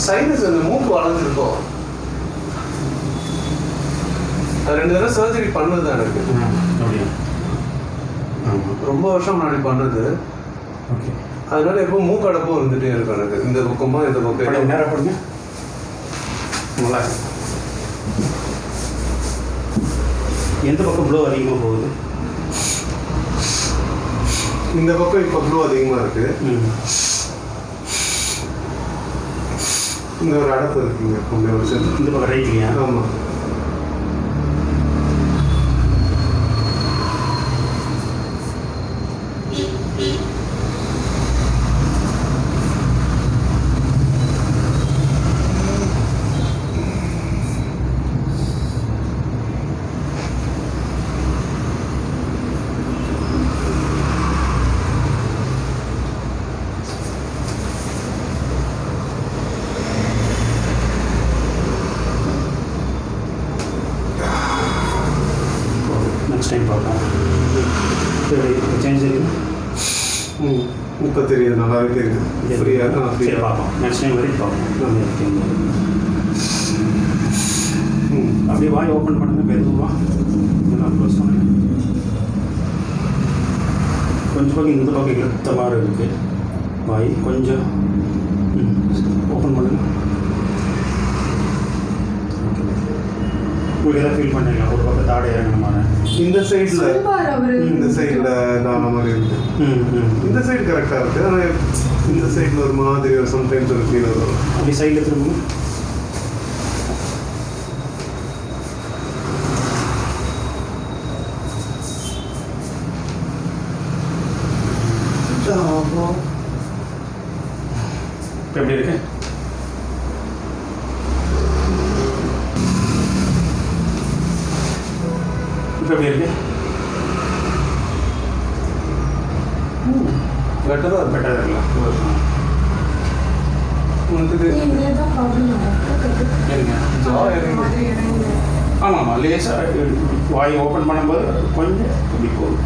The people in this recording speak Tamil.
சைனஸ் அந்த மூக்கு வளர்ந்துருக்கோம். அது 2 தடவை சர்ஜரி பண்ணது தான் எனக்கு. ரொம்ப வருஷம் முன்னாடி பண்ணது. ஓகே. அதனால எப்போ மூக்கடப்பும் வந்துட்டே இருக்கும் எனக்கு. இந்த பக்கமா இந்த பக்கம் நேரம் பண்ணுங்க. நல்லா எந்த பக்கம் ப்ளோ அதிகமாக போகுது? இந்த பக்கம் இப்போ ப்ளோ அதிகமாக இருக்கு. இந்த ஒரு அடப்பு இருக்குங்க இந்த பக்கம் ரைட்லையா? ஆமாம். நெக்ஸ்ட் டைம் பார்க்கலாம். சேஞ்ச் தெரியுது? இப்போ தெரியுது, நல்லாவே தெரியுது. ஃப்ரீயாக சரி பார்ப்போம். நெக்ஸ்ட் டைம் வரைக்கும் பார்ப்போம். அப்படியே வாய் ஓப்பன் பண்ணுங்க. மெதுவாக எல்லாம் க்ளோஸ் பண்ணுங்க. கொஞ்சம் பக்கம் இந்த பக்கம் இழுத்த மாதிரி இருக்குது வாய். கொஞ்சம் ஓப்பன் பண்ணுங்க. உங்களுக்கு எதாவது ஃபீல் பண்ணுறீங்க? ஒரு பக்கம் தாடை இறங்கின மாதிரி இந்த சைடில் தான மாதிரி இருக்குது. இந்த சைடு கரெக்டாக இருக்குது. ஆனால் இந்த சைடில் ஒரு மாதிரி ஒரு சம்டைம்ஸ் ஒரு ஃபீல் வரும். அப்படி சைடில் திரும்ப எப்படி இருக்கு? இப்போ எப்படி இருக்கு? பெட்டராக இருக்கலாம். ஆமாம் ஆமாம். லேசாக வாய் ஓப்பன் பண்ணும்போது கொஞ்சம் இப்படி போகும்.